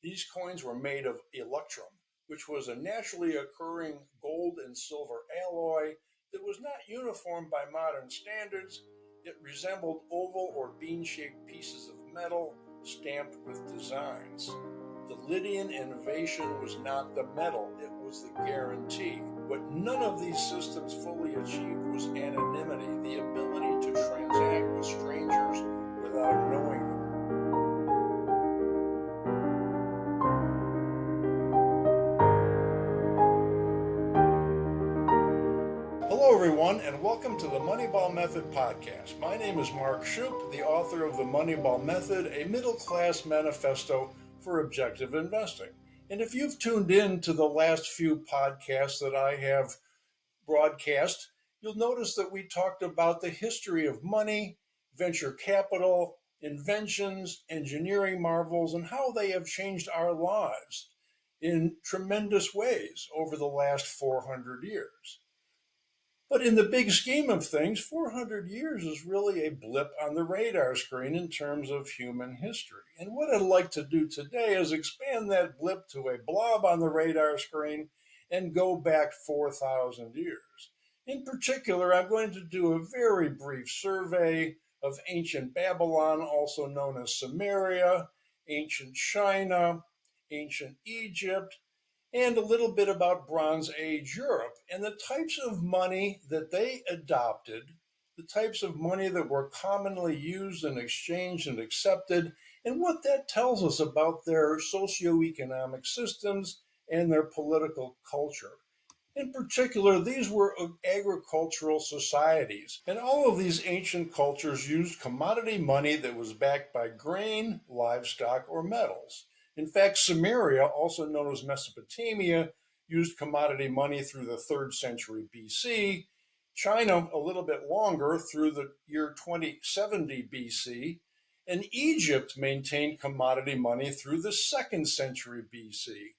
These coins were made of electrum, which was a naturally occurring gold and silver alloy that was not uniform by modern standards. It resembled oval or bean-shaped pieces of metal stamped with designs. The Lydian innovation was not the metal, it was the guarantee. What none of these systems fully achieved was anonymity, the ability to transact with strangers without knowing them. Hello, everyone, and welcome to the Moneyball Method Podcast. My name is Mark Shupe, the author of the Moneyball Method, a Middle-Class Manifesto for Objective Investing. And if you've tuned in to the last few podcasts that I have broadcast, you'll notice that we talked about the history of money, venture capital, inventions, engineering marvels, and how they have changed our lives in tremendous ways over the last 400 years. But in the big scheme of things, 400 years is really a blip on the radar screen in terms of human history. And what I'd like to do today is expand that blip to a blob on the radar screen and go back 4,000 years. In particular, I'm going to do a very brief survey of ancient Babylon, also known as Sumeria, ancient China, ancient Egypt, and a little bit about Bronze Age Europe and the types of money that they adopted, the types of money that were commonly used and exchanged and accepted, and what that tells us about their socioeconomic systems and their political culture. In particular, these were agricultural societies, and all of these ancient cultures used commodity money that was backed by grain, livestock, or metals. In fact, Sumeria, also known as Mesopatamia, used commodity money through the 3rd century BC, China a little bit longer through the year 2070 BC, and Egypt maintained commodity money through the 2nd century BC.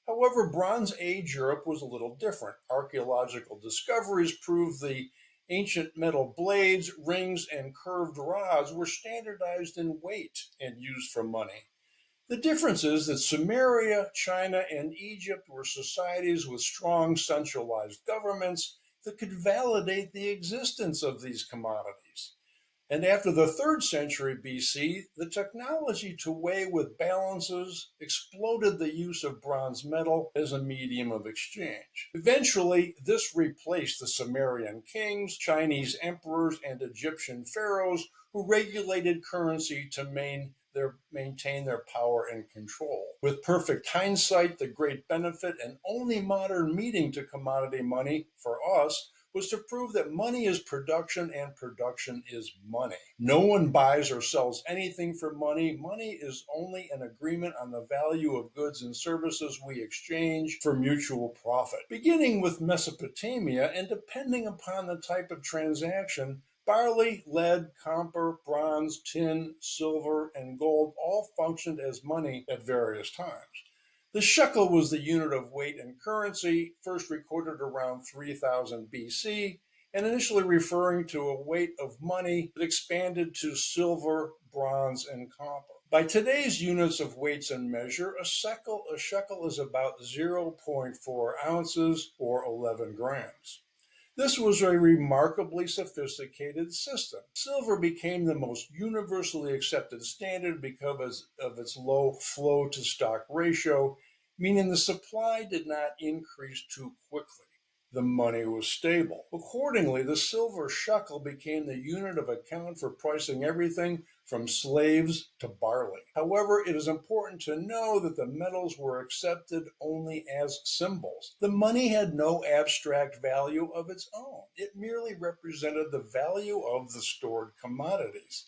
However, Bronze Age Europe was a little different. Archaeological discoveries proved the ancient metal blades, rings, and curved rods were standardized in weight and used for money. The difference is that Sumeria, China, and Egypt were societies with strong centralized governments that could validate the existence of these commodities. And after the 3rd century BC, the technology to weigh with balances exploded the use of bronze metal as a medium of exchange. Eventually, this replaced the Sumerian kings, Chinese emperors, and Egyptian pharaohs who regulated currency to maintain their power and control. With perfect hindsight, the great benefit and only modern meaning to commodity money for us was to prove that money is production and production is money. No one buys or sells anything for money. Money is only an agreement on the value of goods and services we exchange for mutual profit. Beginning with Mesopotamia and depending upon the type of transaction, barley, lead, copper, bronze, tin, silver, and gold all functioned as money at various times. The shekel was the unit of weight and currency, first recorded around 3000 BC, and initially referring to a weight of money that expanded to silver, bronze, and copper. By today's units of weights and measure, a shekel is about 0.4 ounces or 11 grams. This was a remarkably sophisticated system. Silver became the most universally accepted standard because of its low flow-to-stock ratio, meaning the supply did not increase too quickly. The money was stable. Accordingly, the silver shekel became the unit of account for pricing everything from slaves to barley. However, it is important to know that the metals were accepted only as symbols. The money had no abstract value of its own. It merely represented the value of the stored commodities.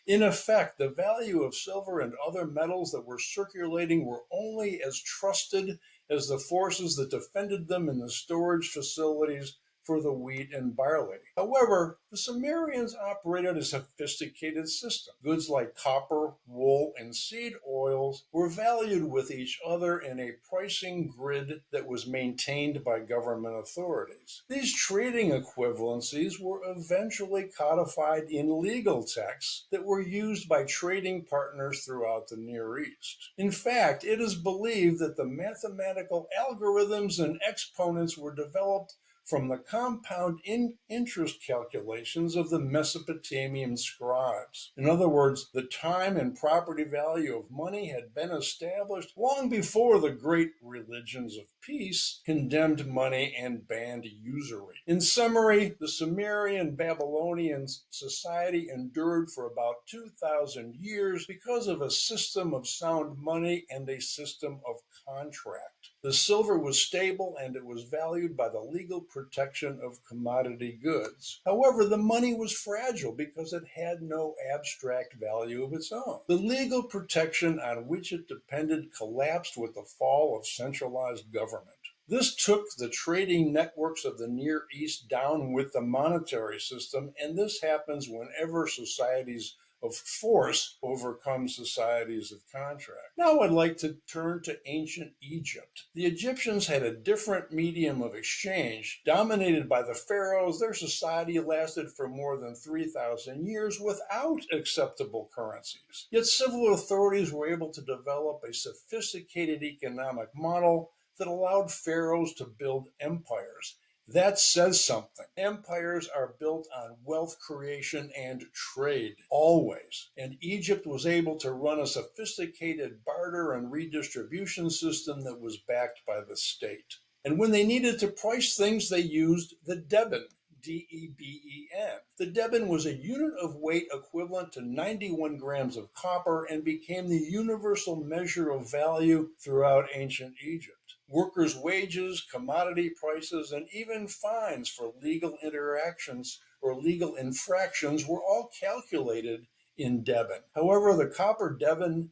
In effect, the value of silver and other metals that were circulating were only as trusted as the forces that defended them in the storage facilities for the wheat and barley. However, the Sumerians operated a sophisticated system. Goods like copper, wool, and seed oils were valued with each other in a pricing grid that was maintained by government authorities. These trading equivalencies were eventually codified in legal texts that were used by trading partners throughout the Near East. In fact, it is believed that the mathematical algorithms and exponents were developed from the compound interest calculations of the Mesopotamian scribes. In other words, the time and property value of money had been established long before the great religions of peace condemned money and banned usury. In summary, the Sumerian Babylonian society endured for about 2,000 years because of a system of sound money and a system of contract. The silver was stable and it was valued by the legal protection of commodity goods. However, the money was fragile because it had no abstract value of its own. The legal protection on which it depended collapsed with the fall of centralized government. This took the trading networks of the Near East down with the monetary system, and this happens whenever societies of force overcome societies of contract. Now I'd like to turn to ancient Egypt. The Egyptians had a different medium of exchange. Dominated by the pharaohs, their society lasted for more than 3,000 years without acceptable currencies. Yet civil authorities were able to develop a sophisticated economic model that allowed pharaohs to build empires. That says something. Empires are built on wealth creation and trade, always. And Egypt was able to run a sophisticated barter and redistribution system that was backed by the state. And when they needed to price things, they used the deben, D-E-B-E-N. The deben was a unit of weight equivalent to 91 grams of copper and became the universal measure of value throughout ancient Egypt. Workers' wages, commodity prices, and even fines for legal interactions or legal infractions were all calculated in deben. However, the copper deben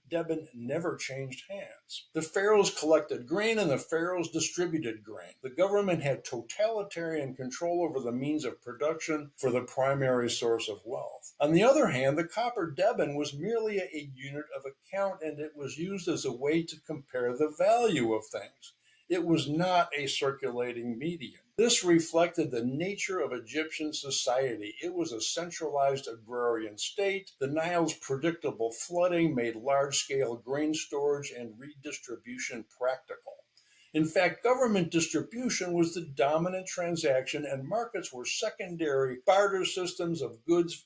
never changed hands. The pharaohs collected grain and the pharaohs distributed grain. The government had totalitarian control over the means of production for the primary source of wealth. On the other hand, the copper deben was merely a unit of account, and it was used as a way to compare the value of things. It was not a circulating medium. This reflected the nature of Egyptian society. It was a centralized agrarian state. The Nile's predictable flooding made large-scale grain storage and redistribution practical. In fact, government distribution was the dominant transaction, and markets were secondary barter systems of goods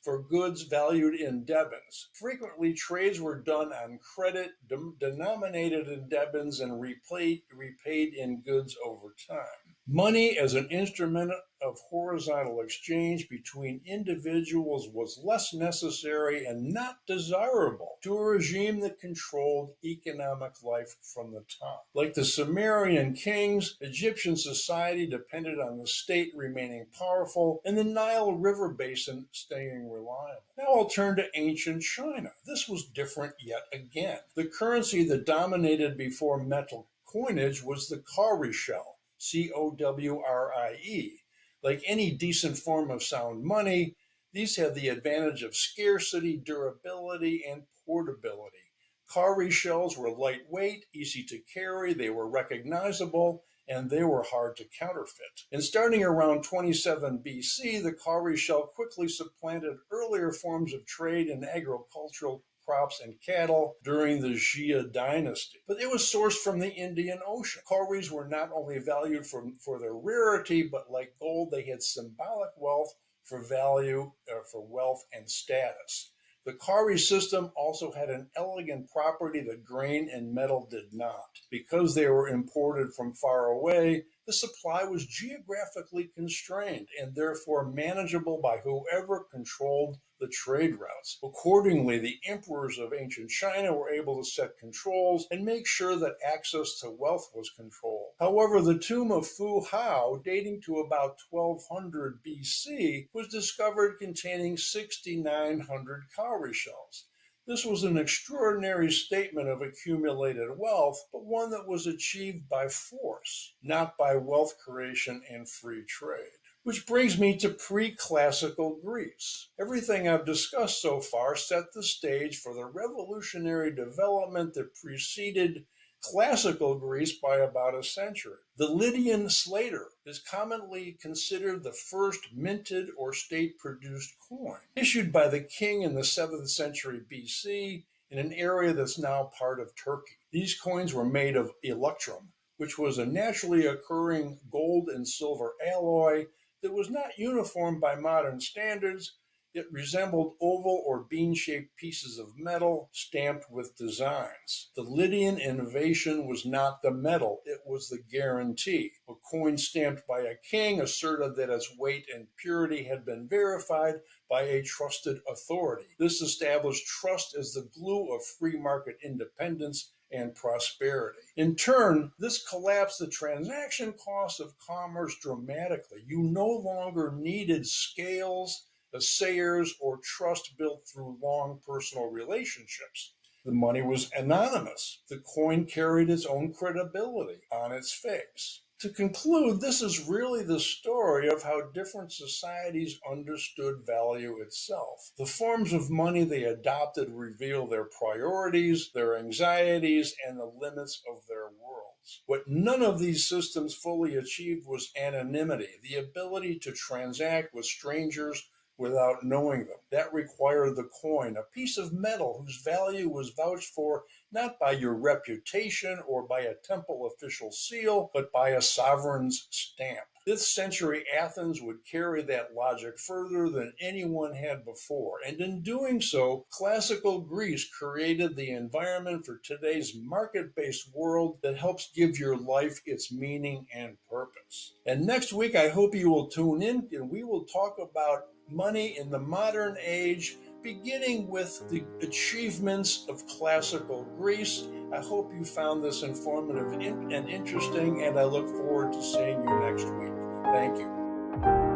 valued in debens. Frequently, trades were done on credit, denominated in debens, and repaid in goods over time. Money as an instrument of horizontal exchange between individuals was less necessary and not desirable to a regime that controlled economic life from the top. Like the Sumerian kings, Egyptian society depended on the state remaining powerful and the Nile River basin staying reliable. Now I'll turn to ancient China. This was different yet again. The currency that dominated before metal coinage was the cowrie shell, C-O-W-R-I-E. Like any decent form of sound money, these have the advantage of scarcity, durability, and portability. Cowrie shells were lightweight, easy to carry, they were recognizable, and they were hard to counterfeit. And starting around 27 BC, the cowrie shell quickly supplanted earlier forms of trade in agricultural crops and cattle during the Xia dynasty. But it was sourced from the Indian Ocean. Cowries were not only valued for their rarity, but like gold, they had symbolic wealth for value, for wealth and status. The cowrie system also had an elegant property that grain and metal did not. Because they were imported from far away, the supply was geographically constrained and therefore manageable by whoever controlled the trade routes. Accordingly, the emperors of ancient China were able to set controls and make sure that access to wealth was controlled. However, the tomb of Fu Hao, dating to about 1200 BC, was discovered containing 6,900 cowrie shells. This was an extraordinary statement of accumulated wealth, but one that was achieved by force, not by wealth creation and free trade. Which brings me to pre-classical Greece. Everything I've discussed so far set the stage for the revolutionary development that preceded classical Greece by about a century. The Lydian slater is commonly considered the first minted or state-produced coin, issued by the king in the 7th century BC in an area that's now part of Turkey. These coins were made of electrum, which was a naturally occurring gold and silver alloy that was not uniform by modern standards. It resembled oval or bean-shaped pieces of metal stamped with designs. The Lydian innovation was not the metal, it was the guarantee. A coin stamped by a king asserted that its weight and purity had been verified by a trusted authority. This established trust as the glue of free market independence and prosperity. In turn, this collapsed the transaction costs of commerce dramatically. You no longer needed scales, assayers, or trust built through long personal relationships. The money was anonymous. The coin carried its own credibility on its face. To conclude, this is really the story of how different societies understood value itself. The forms of money they adopted reveal their priorities, their anxieties, and the limits of their worlds. What none of these systems fully achieved was anonymity, the ability to transact with strangers without knowing them. That required the coin, a piece of metal whose value was vouched for not by your reputation or by a temple official seal, but by a sovereign's stamp. 5th century Athens would carry that logic further than anyone had before, and in doing so, classical Greece created the environment for today's market-based world that helps give your life its meaning and purpose. And next week, I hope you will tune in, and we will talk about money in the modern age, beginning with the achievements of classical Greece. I hope you found this informative and interesting, and I look forward to seeing you next week. Thank you.